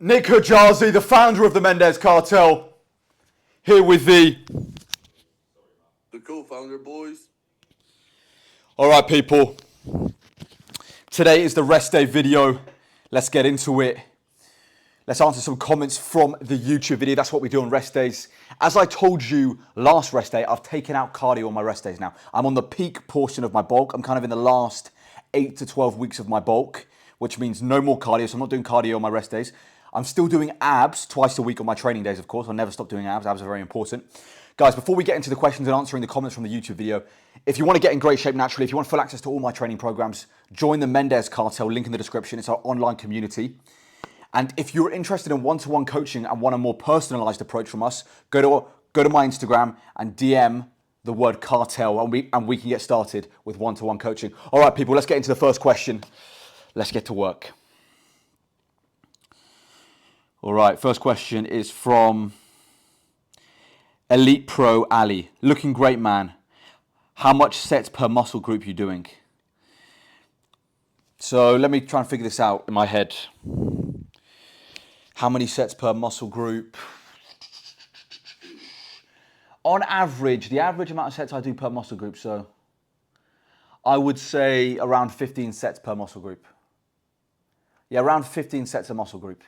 Nick Hajazi, the founder of the Mendez Cartel, here with the co-founder, boys. All right, people. Today is the rest day video. Let's get into it. Let's answer some comments from the YouTube video. That's what we do on rest days. As I told you last rest day, I've taken out cardio on my rest days now. I'm on the peak portion of my bulk. I'm kind of in the last 8 to 12 weeks of my bulk, which means no more cardio. So I'm not doing cardio on my rest days. I'm still doing abs twice a week on my training days, of course. I'll never stop doing abs. Abs are very important. Guys, before we get into the questions and answering the comments from the YouTube video, if you want to get in great shape naturally, if you want full access to all my training programs, join the Mendez Cartel, link in the description. It's our online community. And if you're interested in one-to-one coaching and want a more personalized approach from us, go to my Instagram and DM the word cartel, and we can get started with one-to-one coaching. All right, people, let's get into the first question. Let's get to work. All right, first question is from Elite Pro Ali. Looking great, man. How much sets per muscle group you doing? So let me try and figure this out in my head. How many sets per muscle group? On average, the average amount of sets I do per muscle group, so I would say around 15 sets per muscle group. Yeah, around 15 sets a muscle group.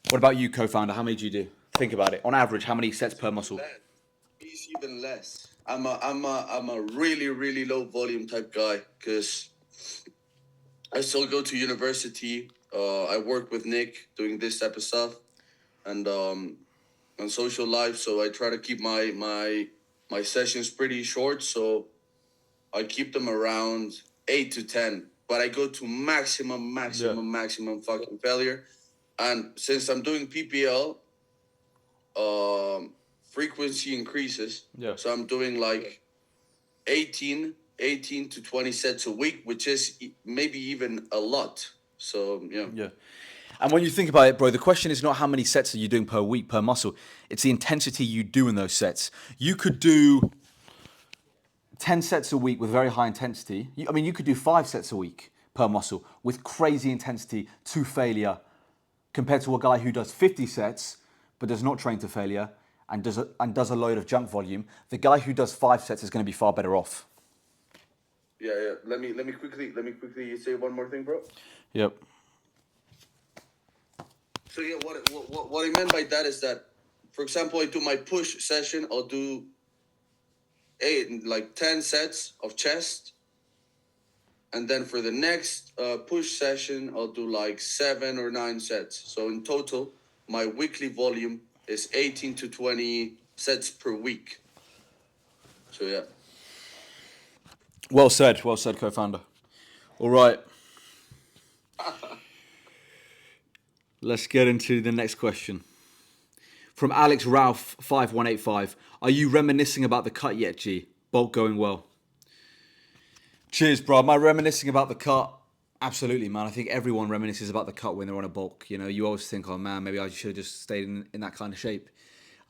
What about you, co-founder? How many do you do? Think about it. On average, how many sets per muscle? It's even less. I'm a really low volume type guy because I still go to university. I work with Nick doing this type of stuff, and on social life. So I try to keep my sessions pretty short. So I keep them around 8 to 10. But I go to maximum fucking failure. And since I'm doing PPL, frequency increases. Yeah. So I'm doing like 18 to 20 sets a week, which is maybe even a lot. So, yeah. Yeah. And when you think about it, bro, the question is not how many sets are you doing per week, per muscle. It's the intensity you do in those sets. You could do 10 sets a week with very high intensity. You could do 5 sets a week per muscle with crazy intensity to failure, compared to a guy who does 50 sets but does not train to failure and does a load of junk volume. The guy who does 5 sets is going to be far better off. Yeah. Let me quickly say one more thing, bro. Yep. So yeah, what I meant by that is that, for example, I do my push session. I'll do 10 sets of chest. And then for the next push session, I'll do like 7 or 9 sets. So in total, my weekly volume is 18 to 20 sets per week. So yeah. Well said, co-founder. All right. Let's get into the next question. From Alex Ralph 5185. Are you reminiscing about the cut yet, G? Bulk going well. Cheers, bro. Am I reminiscing about the cut? Absolutely, man. I think everyone reminisces about the cut when they're on a bulk. You know, you always think, oh man, maybe I should have just stayed in that kind of shape.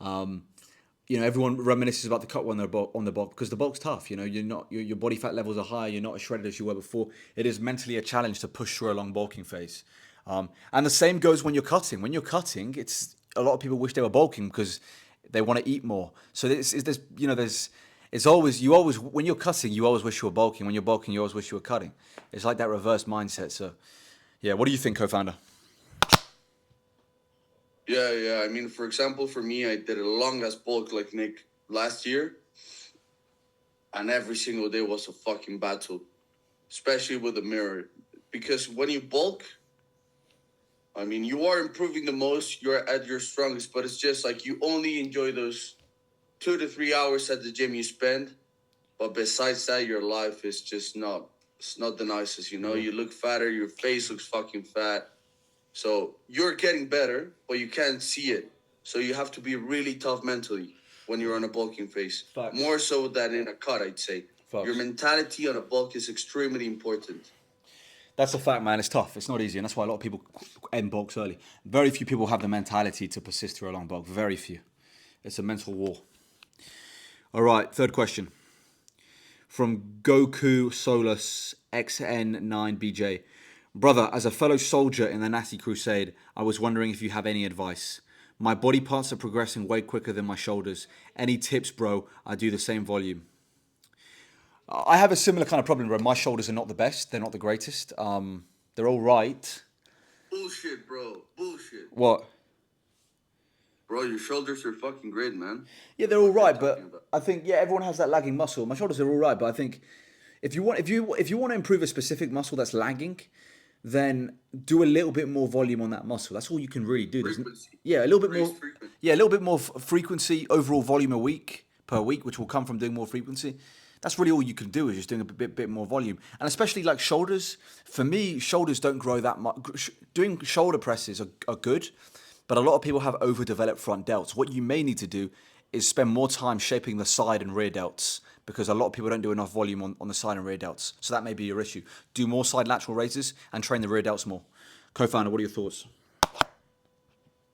Everyone reminisces about the cut when they're on the bulk because the bulk's tough. You know, your body fat levels are high. You're not as shredded as you were before. It is mentally a challenge to push through a long bulking phase. And the same goes when you're cutting. When you're cutting, it's a lot of people wish they were bulking because they want to eat more. So it's always when you're cutting, you always wish you were bulking. When you're bulking, you always wish you were cutting. It's like that reverse mindset. So, yeah, what do you think, co-founder? Yeah. I mean, for example, for me, I did a long-ass bulk like Nick last year. And every single day was a fucking battle, especially with the mirror. Because when you bulk, I mean, you are improving the most, you're at your strongest, but it's just like you only enjoy those 2 to 3 hours at the gym you spend. But besides that, your life is just not the nicest, you know? You look fatter, your face looks fucking fat. So you're getting better, but you can't see it. So you have to be really tough mentally when you're on a bulking phase. Facts. More so than in a cut, I'd say. Facts. Your mentality on a bulk is extremely important. That's a fact, man. It's tough. It's not easy, and that's why a lot of people end bulks early. Very few people have the mentality to persist through a long bulk. Very few. It's a mental war. All right, third question. From Goku Solus XN9BJ. Brother, as a fellow soldier in the Natty Crusade, I was wondering if you have any advice. My body parts are progressing way quicker than my shoulders. Any tips, bro? I do the same volume. I have a similar kind of problem where my shoulders are not the best. They're not the greatest. They're all right. Bullshit, bro. Bullshit. What? Bro, your shoulders are fucking great, man. Yeah, they're all What are you right, talking but about? I think everyone has that lagging muscle. My shoulders are all right, but I think if you want to improve a specific muscle that's lagging, then do a little bit more volume on that muscle. That's all you can really do. Frequency. Yeah, a little bit Increase more. frequency. Yeah, a little bit more frequency, overall volume per week, which will come from doing more frequency. That's really all you can do is just doing a bit more volume, and especially like shoulders. For me, shoulders don't grow that much. Doing shoulder presses are good, but a lot of people have overdeveloped front delts. What you may need to do is spend more time shaping the side and rear delts because a lot of people don't do enough volume on the side and rear delts. So that may be your issue. Do more side lateral raises and train the rear delts more. Co-founder, what are your thoughts?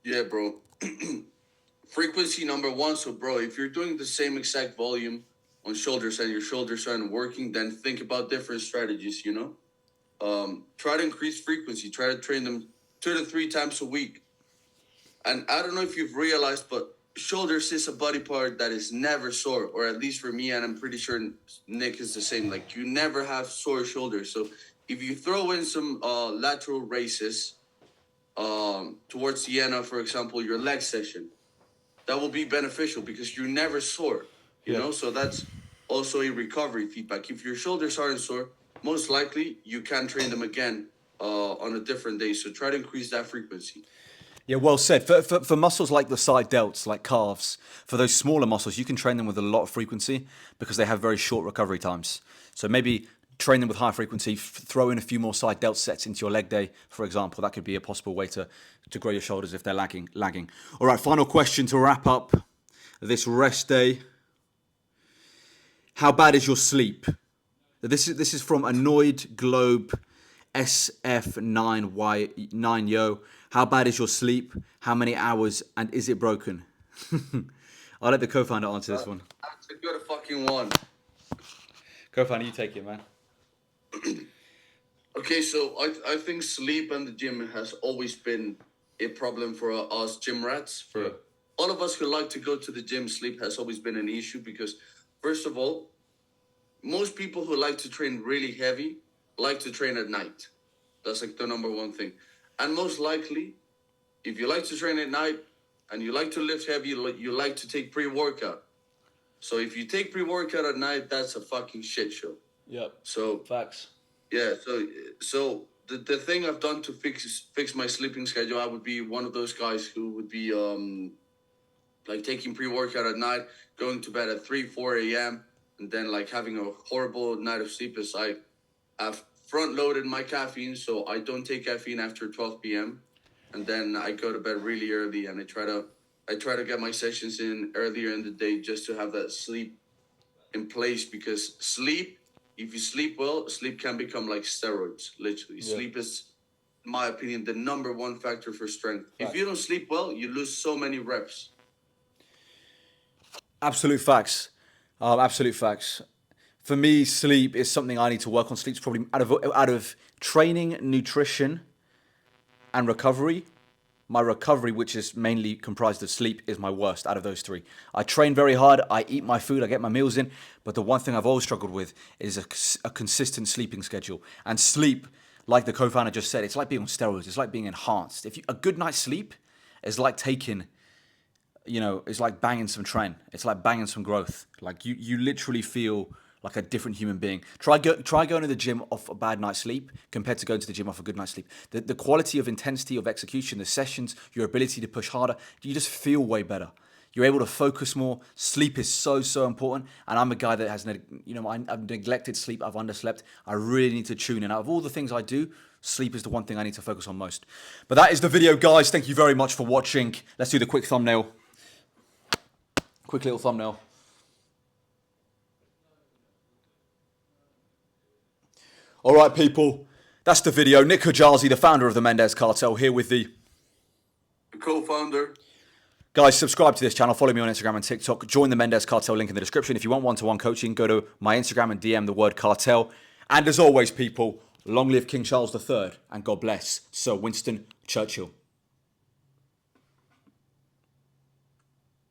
Yeah, bro. Frequency number one. So, bro, if you're doing the same exact volume on shoulders and your shoulders aren't working, then think about different strategies, you know? Try to increase frequency. Try to train them 2 to 3 times a week. And I don't know if you've realized, but shoulders is a body part that is never sore, or at least for me, and I'm pretty sure Nick is the same. Like, you never have sore shoulders. So if you throw in some lateral raises towards the end of, for example, your leg session, that will be beneficial because you're never sore, you Yeah. know? So that's also a recovery feedback. If your shoulders aren't sore, most likely you can train them again on a different day. So try to increase that frequency. Yeah, well said. For muscles like the side delts, like calves, for those smaller muscles, you can train them with a lot of frequency because they have very short recovery times. So maybe train them with high frequency, throw in a few more side delt sets into your leg day, for example. That could be a possible way to grow your shoulders if they're lagging. All right, final question to wrap up this rest day. How bad is your sleep? This is from Annoyed Globe SF9Y9Yo. How bad is your sleep? How many hours? And is it broken? I'll let the co-founder answer this one. That's a good fucking one. Co-founder, you take it, man. Okay, so I think sleep and the gym has always been a problem for us gym rats. For all of us who like to go to the gym, sleep has always been an issue because, first of all, most people who like to train really heavy like to train at night. That's like the number one thing. And most likely, if you like to train at night and you like to lift heavy, you like to take pre-workout. So if you take pre-workout at night, that's a fucking shit show. Yep. So Facts. yeah, so the thing I've done to fix my sleeping schedule, I would be one of those guys who would be like taking pre-workout at night, going to bed at 3-4 a.m. and then like having a horrible night of sleep. Is I've front loaded my caffeine, so I don't take caffeine after 12 p.m. and then I go to bed really early and I try to get my sessions in earlier in the day just to have that sleep in place because if you sleep well, sleep can become like steroids, literally. Yeah. Sleep is, in my opinion, the number one factor for strength. Right. If you don't sleep well, you lose so many reps. Absolute facts. Absolute facts. For me, sleep is something I need to work on. Sleep's probably out of training, nutrition, and recovery. My recovery, which is mainly comprised of sleep, is my worst out of those three. I train very hard, I eat my food, I get my meals in, but the one thing I've always struggled with is a consistent sleeping schedule. And sleep, like the co-founder just said, it's like being on steroids, it's like being enhanced. A good night's sleep is like it's like banging some tren. It's like banging some growth. Like you literally feel like a different human being. Try going to the gym off a bad night's sleep compared to going to the gym off a good night's sleep. The quality of intensity of execution, the sessions, your ability to push harder, you just feel way better. You're able to focus more. Sleep is so important. And I'm a guy that has, I've neglected sleep. I've underslept. I really need to tune in. Out of all the things I do, sleep is the one thing I need to focus on most. But that is the video, guys. Thank you very much for watching. Let's do the quick thumbnail. Quick little thumbnail. All right, people, that's the video. Nick Hajazi, the founder of the Mendez Cartel, here with the Co-founder. guys. Subscribe to this channel. Follow me on Instagram and TikTok. Join the Mendez Cartel link in the description. If you want one-to-one coaching, go to my Instagram and DM the word cartel. And as always, people, Long live King Charles III, and God bless Sir Winston Churchill.